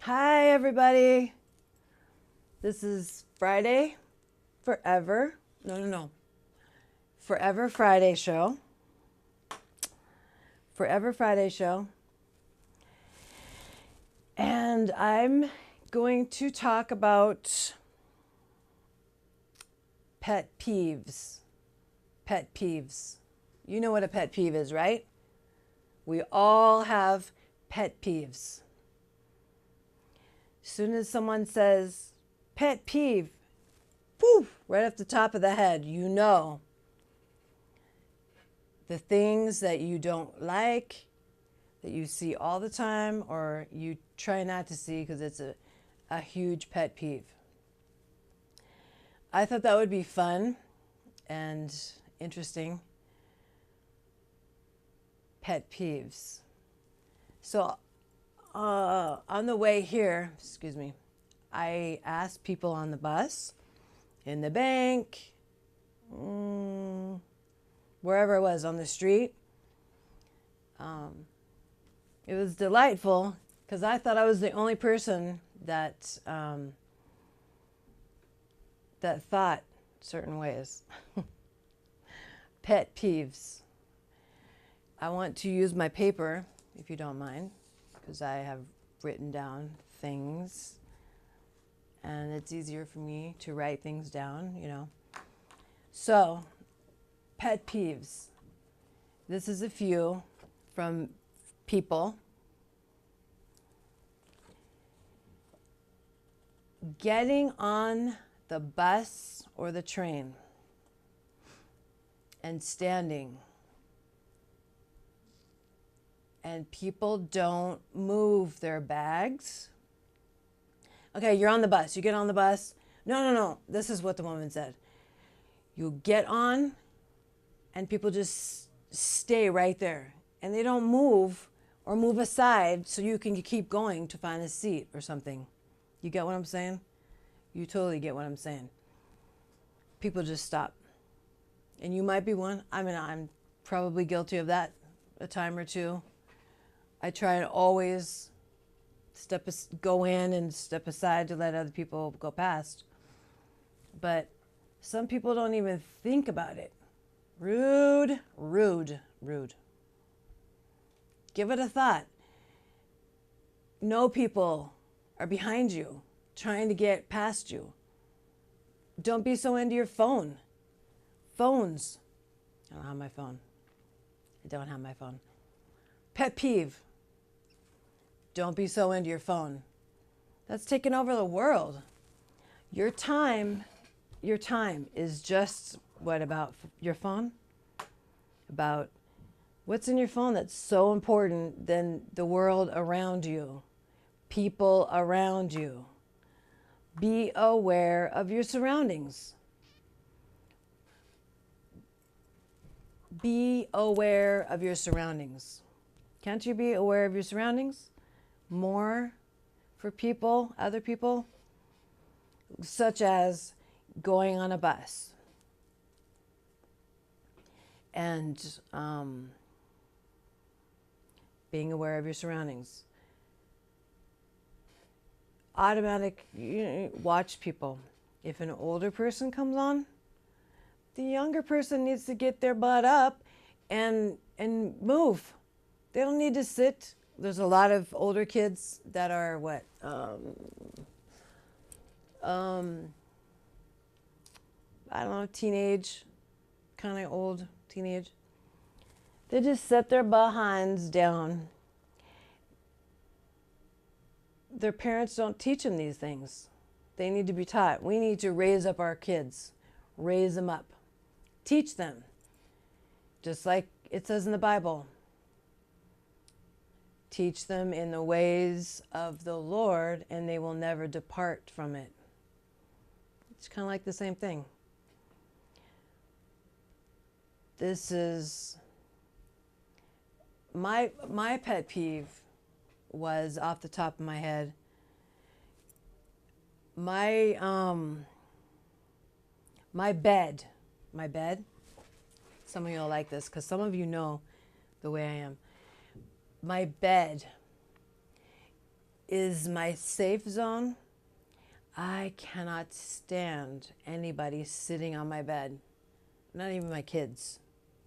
Hi, everybody. This is Friday, Forever. No. Forever Friday show. Forever Friday show. And I'm going to talk about pet peeves. Pet peeves. You know what a pet peeve is, right? We all have pet peeves. As soon as someone says pet peeve, poof, right off the top of the head, you know the things that you don't like, that you see all the time, or you try not to see because it's a huge pet peeve. I thought that would be fun and interesting. Pet peeves. So on the way here, excuse me, I asked people on the bus, in the bank, wherever it was, on the street. It was delightful because I thought I was the only person that that thought certain ways. Pet peeves. I want to use my paper, if you don't mind, because I have written down things and it's easier for me to write things down, you know. So, pet peeves. This is a few from people. Getting on the bus or the train and standing, and people don't move their bags. Okay, you're on the bus. You get on the bus. No. This is what the woman said. You get on, and people just stay right there. And they don't move or move aside so you can keep going to find a seat or something. You get what I'm saying? You totally get what I'm saying. People just stop. And you might be one. I mean, I'm probably guilty of that a time or two. I try to always go in and step aside to let other people go past. But some people don't even think about it. Rude. Give it a thought. No people are behind you trying to get past you. Don't be so into your phone. Phones. I don't have my phone. Pet peeve. Don't be so into your phone. That's taken over the world. Your time is just what about your phone? About what's in your phone that's so important than the world around you, people around you. Be aware of your surroundings. Be aware of your surroundings. Can't you be aware of your surroundings more for people, other people? Such as going on a bus and being aware of your surroundings. Watch people. If an older person comes on, the younger person needs to get their butt up and move. They don't need to sit. There's a lot of older kids that are I don't know, teenage, kind of old teenage. They just set their behinds down. Their parents don't teach them these things. They need to be taught. We need to raise up our kids, raise them up, teach them. Just like it says in the Bible, teach them in the ways of the Lord and they will never depart from it. It's kind of like the same thing. This is my pet peeve was off the top of my head. My bed. Some of you will like this because some of you know the way I am. My bed is my safe zone. I cannot stand anybody sitting on my bed. Not even my kids.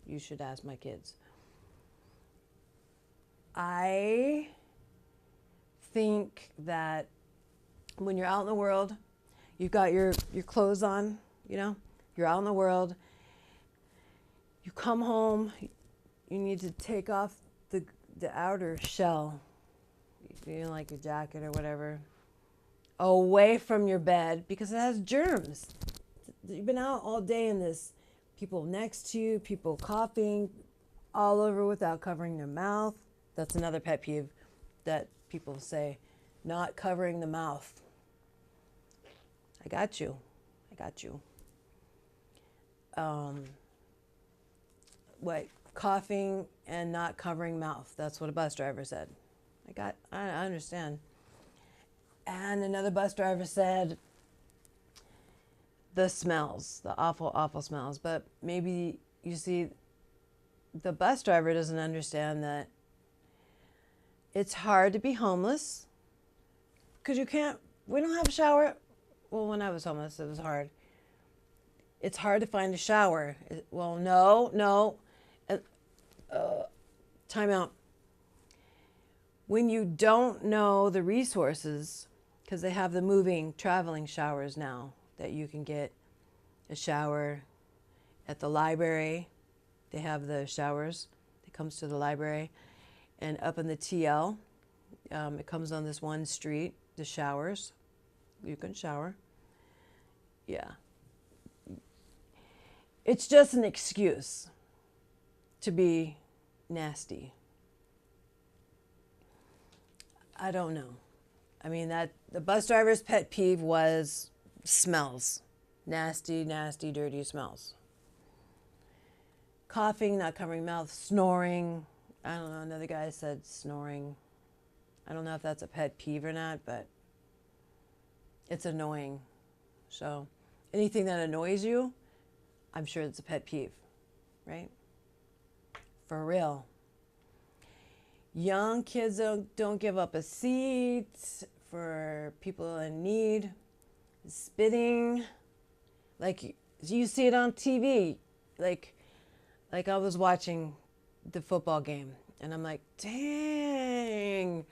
You should ask my kids. I think that when you're out in the world, you've got your clothes on, you know, you're out in the world, you come home, you need to take off the outer shell, you know, like your jacket or whatever, away from your bed because it has germs. You've been out all day in this, people next to you, people coughing all over without covering their mouth. That's another pet peeve that people say, not covering the mouth. I got you. I got you. What? Coughing and not covering mouth. That's what a bus driver said. I understand. And another bus driver said the smells, the awful, awful smells. But maybe, you see, the bus driver doesn't understand that it's hard to be homeless because we don't have a shower. Well, when I was homeless, it was hard. It's hard to find a shower. Well, no. Time out. When you don't know the resources, because they have the moving, traveling showers now, that you can get a shower at the library. They have the showers that comes to the library. And up in the TL, it comes on this one street, the showers. You can shower. Yeah. It's just an excuse to be nasty. I don't know. I mean, that the bus driver's pet peeve was smells. Nasty, nasty, dirty smells. Coughing, not covering mouth, snoring. I don't know, another guy said snoring. I don't know if that's a pet peeve or not, but it's annoying. So anything that annoys you, I'm sure it's a pet peeve, right? For real. Young kids don't give up a seat for people in need. Spitting, like you see it on TV. Like I was watching the football game, and I'm like, dang.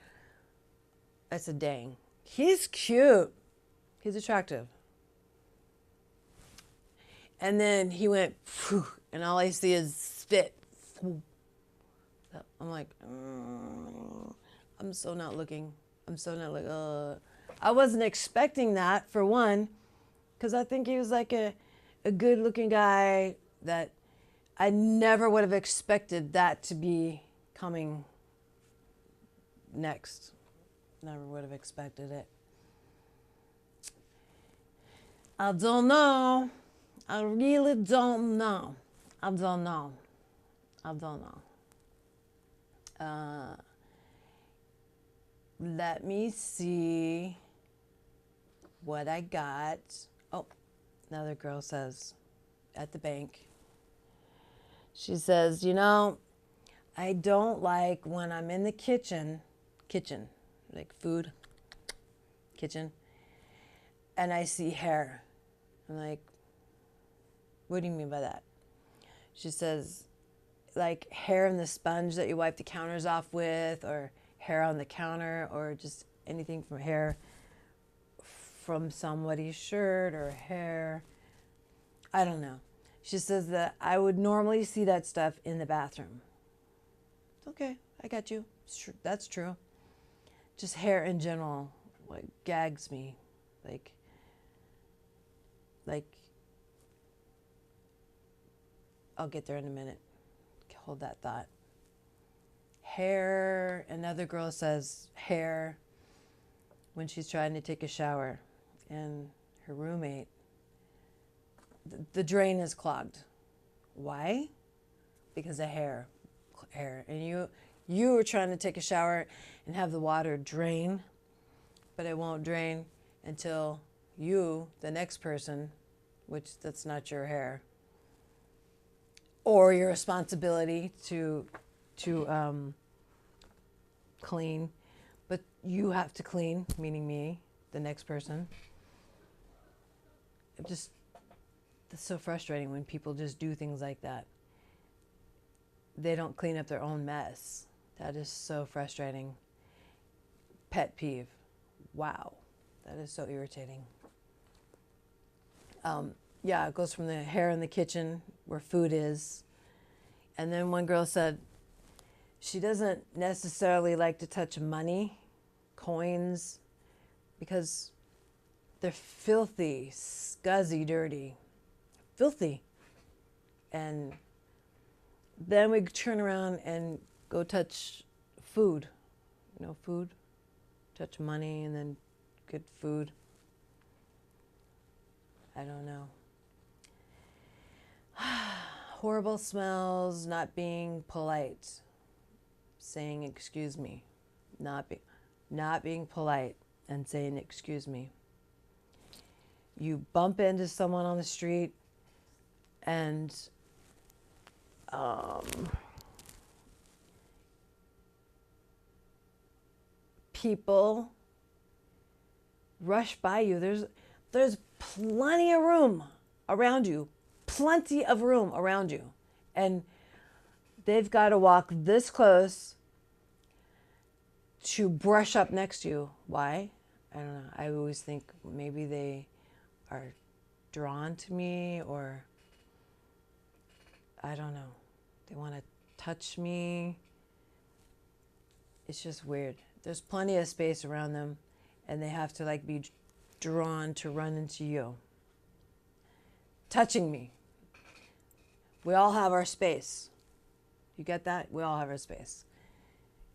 I said, dang. He's cute. He's attractive. And then he went, phew, and all I see is spit. I'm like, I'm so not looking. I wasn't expecting that, for one, because I think he was like a good-looking guy that I never would have expected that to be coming next. Never would have expected it. I don't know. I really don't know. I don't know. Let me see what I got. Oh, another girl says at the bank. She says, you know, I don't like when I'm in the kitchen, like food, kitchen, and I see hair. I'm like, what do you mean by that? She says, like hair in the sponge that you wipe the counters off with, or hair on the counter, or just anything from hair from somebody's shirt or hair. I don't know. She says that I would normally see that stuff in the bathroom. Okay, I got you. That's true. Just hair in general, like, gags me. Like, I'll get there in a minute. Hold that thought. Hair, another girl says hair when she's trying to take a shower, and her roommate, the drain is clogged. Why? Because of hair. And you were trying to take a shower and have the water drain, but it won't drain until you, the next person, which that's not your hair, or your responsibility to clean, but you have to clean, meaning me, the next person. It's so frustrating when people just do things like that. They don't clean up their own mess. That is so frustrating. Pet peeve. Wow. That is so irritating. Yeah, it goes from the hair in the kitchen where food is. And then one girl said she doesn't necessarily like to touch money, coins, because they're filthy, scuzzy, dirty. Filthy. And then we turn around and go touch food. You know, food. Touch money and then get food. I don't know. Horrible smells, not being polite, saying excuse me, not being polite and saying excuse me. You bump into someone on the street and people rush by you. There's plenty of room around you. Plenty of room around you. And they've got to walk this close to brush up next to you. Why? I don't know. I always think maybe they are drawn to me, or I don't know. They want to touch me. It's just weird. There's plenty of space around them, and they have to like be drawn to run into you. Touching me. We all have our space. You get that? We all have our space.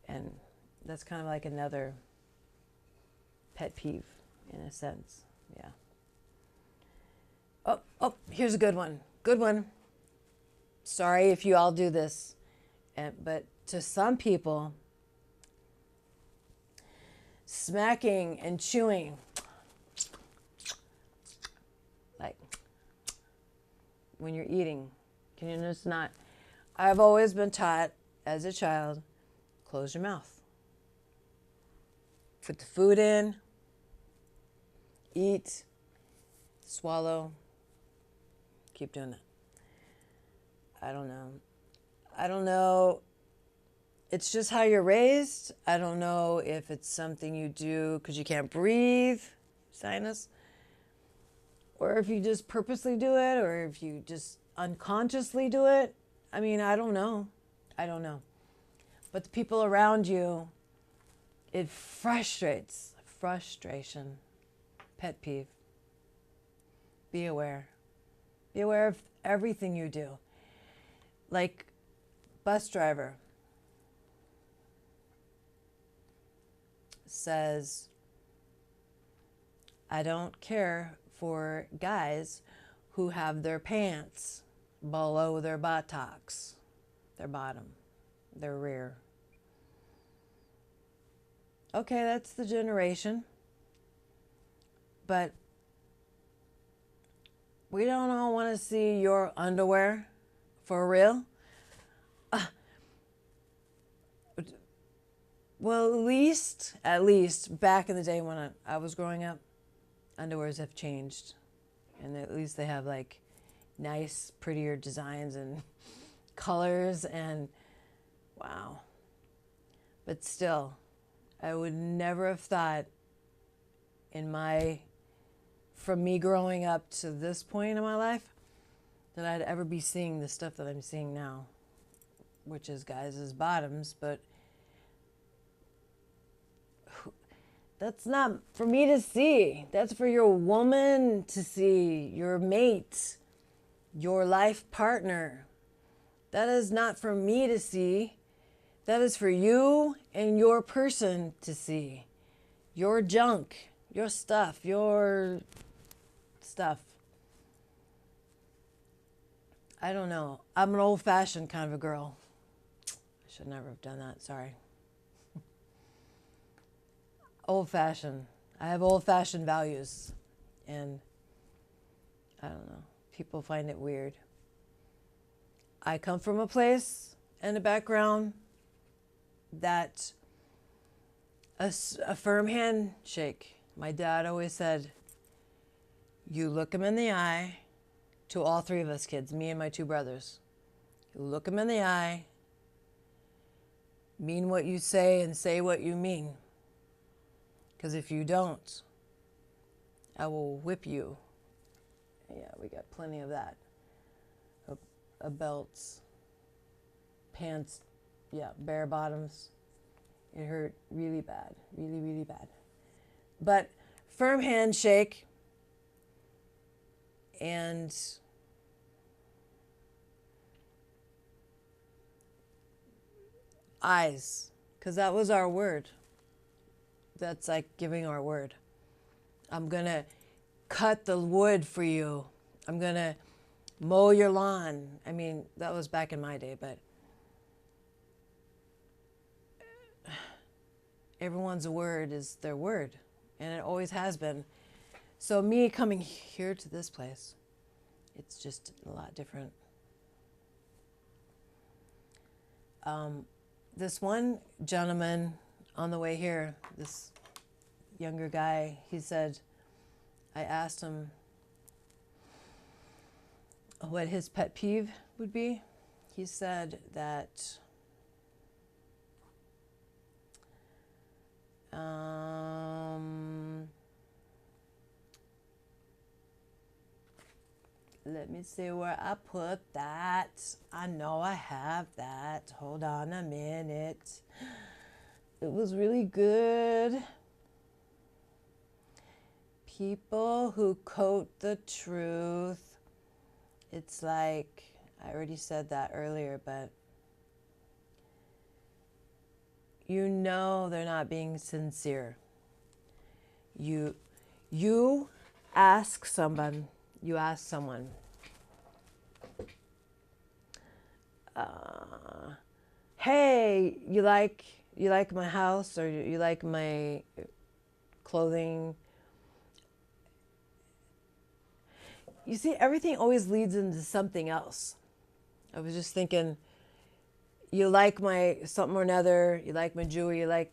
And that's kind of like another pet peeve in a sense. Yeah. Oh, here's a good one. Good one. Sorry if you all do this. But to some people, smacking and chewing, like when you're eating, can you just not? I've always been taught as a child, close your mouth. Put the food in, eat, swallow, keep doing that. I don't know. It's just how you're raised. I don't know if it's something you do because you can't breathe, sinus, or if you just purposely do it, or if you just unconsciously do it. I mean, I don't know. But the people around you, it frustrates. Frustration. Pet peeve. Be aware. Be aware of everything you do. Like bus driver says, I don't care for guys who have their pants below their buttocks, their bottom, their rear. Okay, that's the generation. But we don't all want to see your underwear for real. Well, at least back in the day when I was growing up, underwears have changed. And at least they have like nice, prettier designs and colors and wow. But still, I would never have thought from me growing up to this point in my life that I'd ever be seeing the stuff that I'm seeing now, which is guys' bottoms, but that's not for me to see. That's for your woman to see, your mate, your life partner. That is not for me to see. That is for you and your person to see. Your junk, your stuff. I don't know. I'm an old-fashioned kind of a girl. I should never have done that. Sorry. Old-fashioned. I have old-fashioned values. And I don't know. People find it weird. I come from a place and a background that A firm handshake. My dad always said, you look him in the eye, to all three of us kids, me and my two brothers. You look him in the eye, mean what you say and say what you mean. Because if you don't, I will whip you. Yeah, we got plenty of that. Belts, pants, yeah, bare bottoms. It hurt really bad, really, really bad. But firm handshake and eyes, because that was our word. That's like giving our word. I'm going to cut the wood for you. I'm going to mow your lawn. I mean, that was back in my day, but everyone's word is their word, and it always has been. So me coming here to this place, it's just a lot different. This one gentleman on the way here, this younger guy, he said, I asked him what his pet peeve would be. He said that let me see where I put that. I know I have that. Hold on a minute. It was really good. People who quote the truth. It's like, I already said that earlier, but you know they're not being sincere. You ask someone, hey, you like my house, or you like my clothing? You see, everything always leads into something else. I was just thinking, you like my something or another, you like my jewelry, you like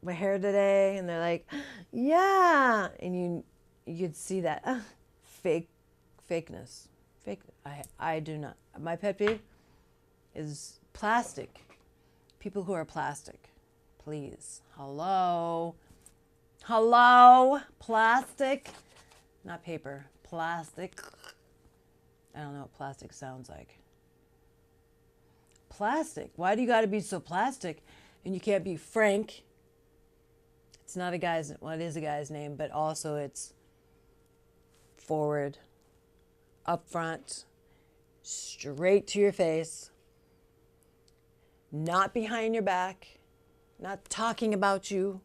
my hair today, and they're like, yeah, and you'd see that fakeness. I do not. My pet peeve is plastic. People who are plastic, please. Hello, plastic, not paper. Plastic. I don't know what plastic sounds like. Plastic. Why do you got to be so plastic? And you can't be Frank. It's not a guy's, well, it is a guy's name, but also it's forward, up front, straight to your face, not behind your back, not talking about you,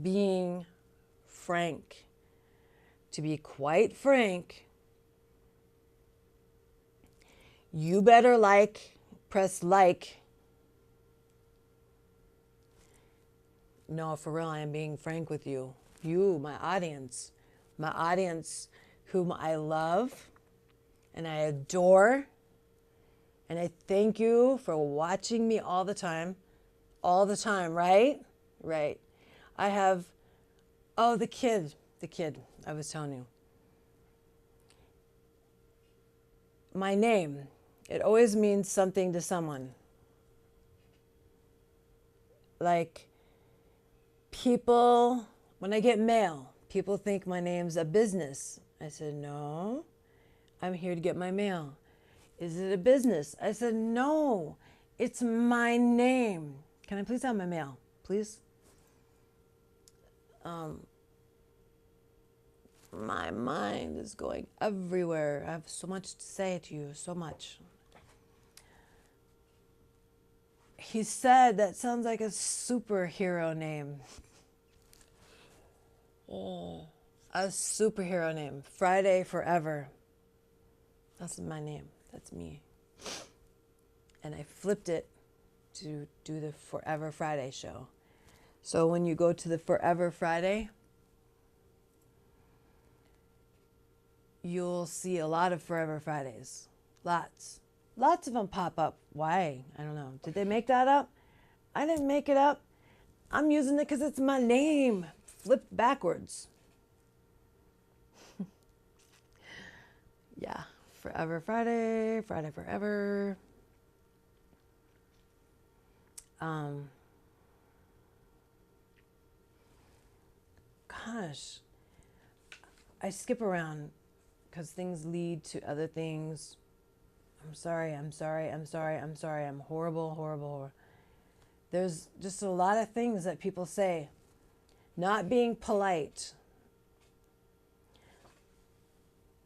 being frank. To be quite frank, you better press like. No, for real, I am being frank with you. You, my audience whom I love and I adore. And I thank you for watching me all the time, right? Right. I have, the kid I was telling you. My name, it always means something to someone. Like people, when I get mail, people think my name's a business. I said, no, I'm here to get my mail. Is it a business? I said, no, it's my name. Can I please have my mail, please? My mind is going everywhere. I have so much to say to you, so much. He said, that sounds like a superhero name. Oh, a superhero name. Friday Forever. That's my name. That's me. And I flipped it to do the Forever Friday show. So when you go to the Forever Friday, you'll see a lot of Forever Fridays. Lots of them pop up. Why? I don't know. Did they make that up? I didn't make it up. I'm using it because it's my name. Flip backwards. Yeah. Forever Friday. Friday forever. Gosh. I skip around because things lead to other things. I'm sorry. I'm horrible, horrible. There's just a lot of things that people say. Not being polite.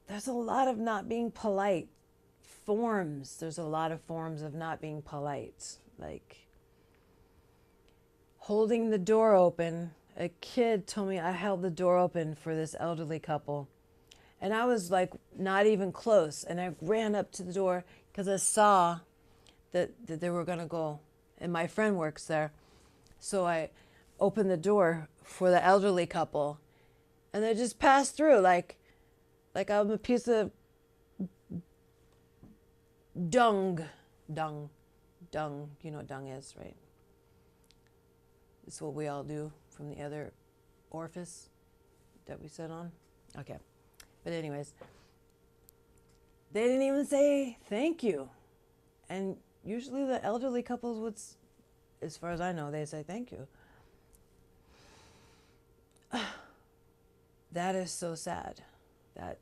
There's a lot of not being polite. Forms. There's a lot of forms of not being polite. Like holding the door open. A kid told me I held the door open for this elderly couple. And I was like not even close. And I ran up to the door because I saw that they were going to go. And my friend works there. So I opened the door for the elderly couple. And they just passed through like I'm a piece of dung. Dung. You know what dung is, right? It's what we all do from the other orifice that we sit on. Okay. But anyways, they didn't even say thank you. And usually the elderly couples would, as far as I know, they say thank you. That is so sad. That,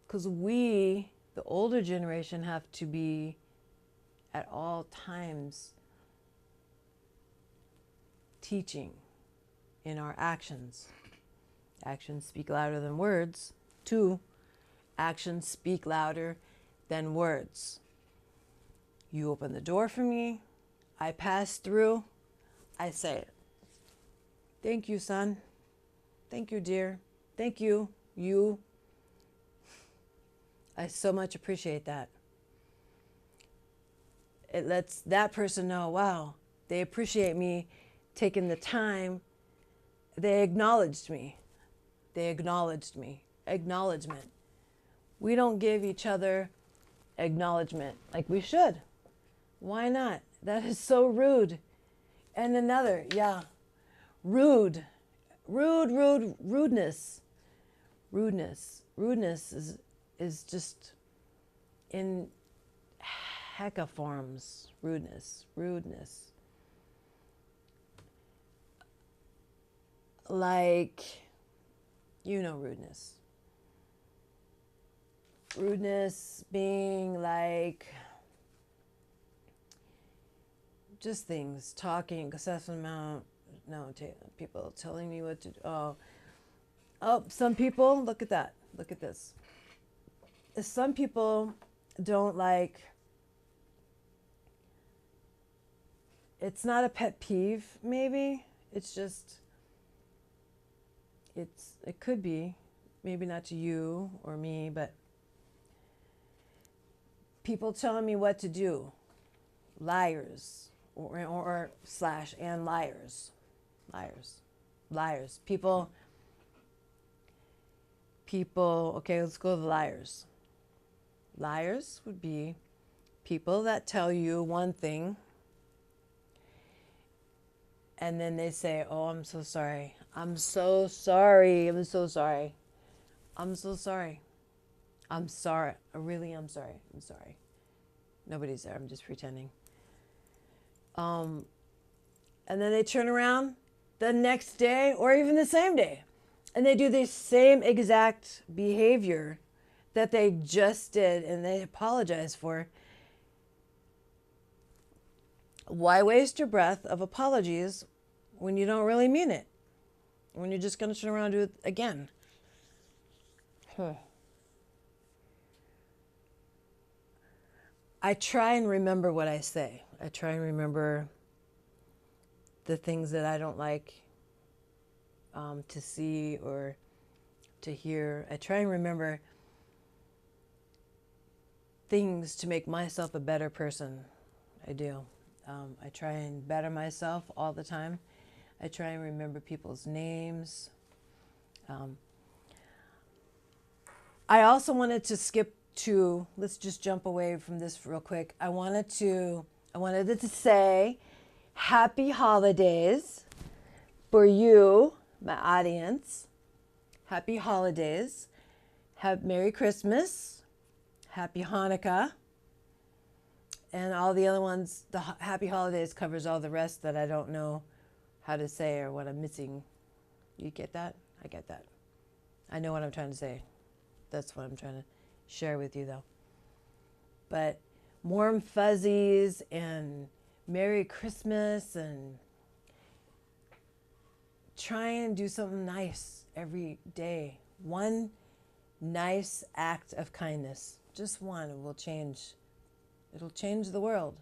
because we, the older generation, have to be at all times teaching in our actions. Actions speak louder than words. 2, actions speak louder than words. You open the door for me. I pass through. I say, thank you, son. Thank you, dear. Thank you. You. I so much appreciate that. It lets that person know, wow, they appreciate me taking the time. They acknowledged me. Acknowledgement. We don't give each other acknowledgement like we should. Why not? That is so rude. And another, rudeness. Rudeness is just in hecka forms. Rudeness. Like, you know, rudeness. Rudeness being like just things, talking, excessive amount, people telling me what to do. Oh, some people, look at that. Look at this. Some people don't like, it's not a pet peeve, maybe. It's just, it could be, maybe not to you or me, but people telling me what to do. Liars, or slash and liars. People, okay, let's go to the liars. Liars would be people that tell you one thing and then they say, oh, I'm so sorry. I'm sorry. I really am sorry. I'm sorry. Nobody's there. I'm just pretending. And then they turn around the next day or even the same day and they do the same exact behavior that they just did and they apologize for. Why waste your breath of apologies when you don't really mean it? When you're just going to turn around and do it again? I try and remember what I say. I try and remember the things that I don't like to see or to hear. I try and remember things to make myself a better person. I do. I try and better myself all the time. I try and remember people's names. I also wanted to skip to, let's just jump away from this real quick. I wanted it to say, happy holidays for you, my audience. Happy holidays. Have Merry Christmas. Happy Hanukkah. And all the other ones, the happy holidays covers all the rest that I don't know how to say or what I'm missing. You get that? I get that. I know what I'm trying to say. That's what I'm trying to share with you, though. But warm fuzzies and Merry Christmas, and try and do something nice every day. One nice act of kindness. Just one will change. It'll change the world.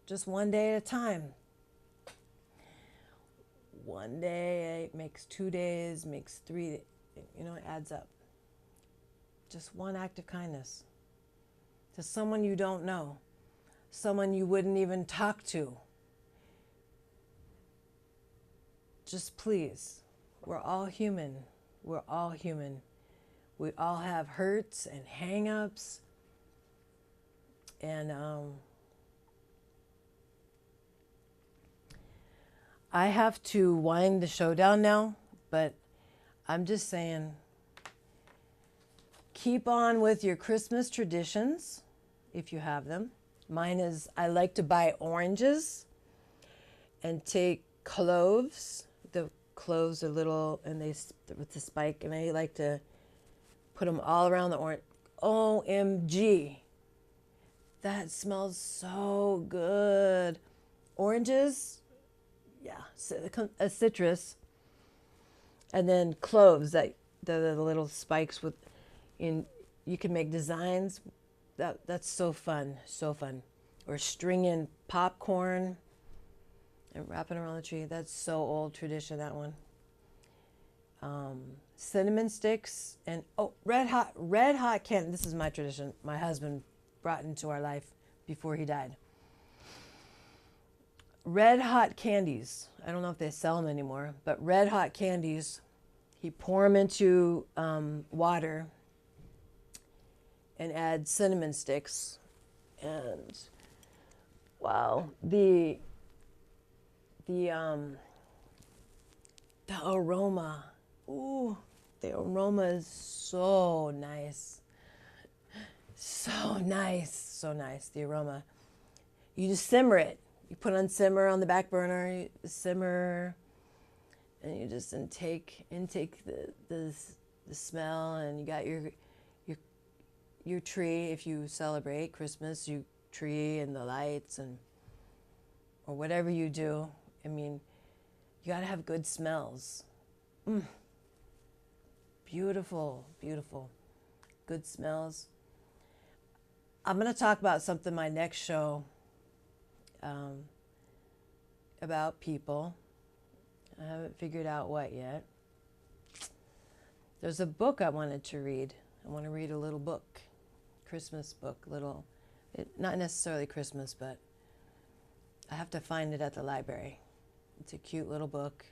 Just one day at a time. One day makes 2 days, makes 3, it adds up. Just one act of kindness to someone you don't know, someone you wouldn't even talk to. Just please, we're all human. We're all human. We all have hurts and hang-ups. And I have to wind the show down now, but I'm just saying, keep on with your Christmas traditions if you have them. Mine is, I like to buy oranges and take cloves. The cloves are little and they with the spike, and I like to put them all around the orange. OMG. That smells so good. Oranges, yeah, a citrus, and then cloves, that the little spikes with, you can make designs. That's so fun, so fun. Or stringing popcorn and wrapping around the tree. That's so old tradition, that one. Cinnamon sticks and red hot candy. This is my tradition. My husband brought into our life before he died. Red hot candies. I don't know if they sell them anymore, but red hot candies. He pour them into water and add cinnamon sticks, and wow, the aroma. Ooh, the aroma is so nice. So nice, so nice, the aroma. You just simmer it. You put on simmer on the back burner, you simmer, and you just intake the smell, and you got your tree. If you celebrate Christmas, you tree and the lights or whatever you do. I mean, you got to have good smells. Beautiful, beautiful, good smells. I'm going to talk about something my next show, about people. I haven't figured out what yet. There's a book I wanted to read. I want to read a little book, Christmas book, not necessarily Christmas, but I have to find it at the library. It's a cute little book.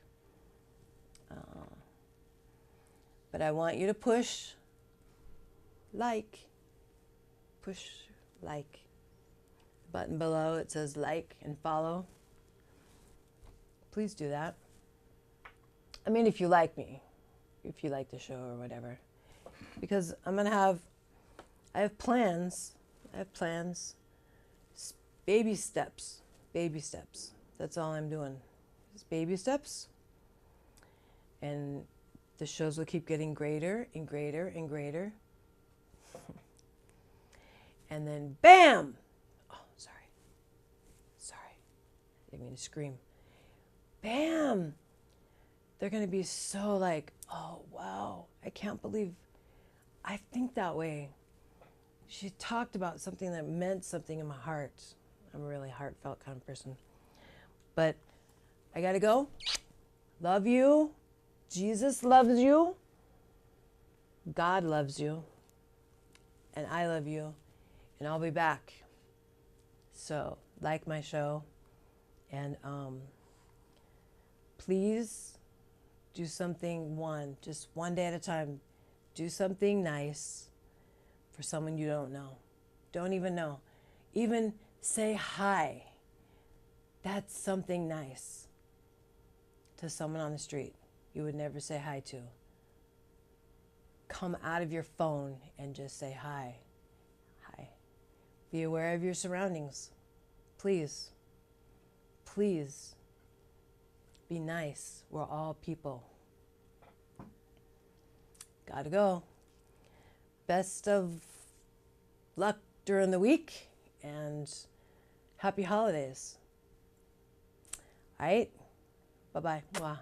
But I want you to push like. Button below, it says like and follow. Please do that. I mean, if you like me, if you like the show or whatever, because I have plans. Baby steps. That's all I'm doing. Just baby steps. And the shows will keep getting greater and greater and greater. And then bam! Oh, sorry. I didn't mean to scream. Bam! They're going to be so like, oh, wow. I can't believe I think that way. She talked about something that meant something in my heart. I'm a really heartfelt kind of person. But I got to go. Love you. Jesus loves you. God loves you. And I love you. And I'll be back. So, like my show. And please do something just one day at a time. Do something nice for someone you don't know. Don't even know. Even say hi. That's something nice to someone on the street you would never say hi to. Come out of your phone and just say hi. Hi. Be aware of your surroundings. Please. Please. Be nice. We're all people. Gotta go. Best of luck during the week and happy holidays. All right? Bye-bye. Mwah.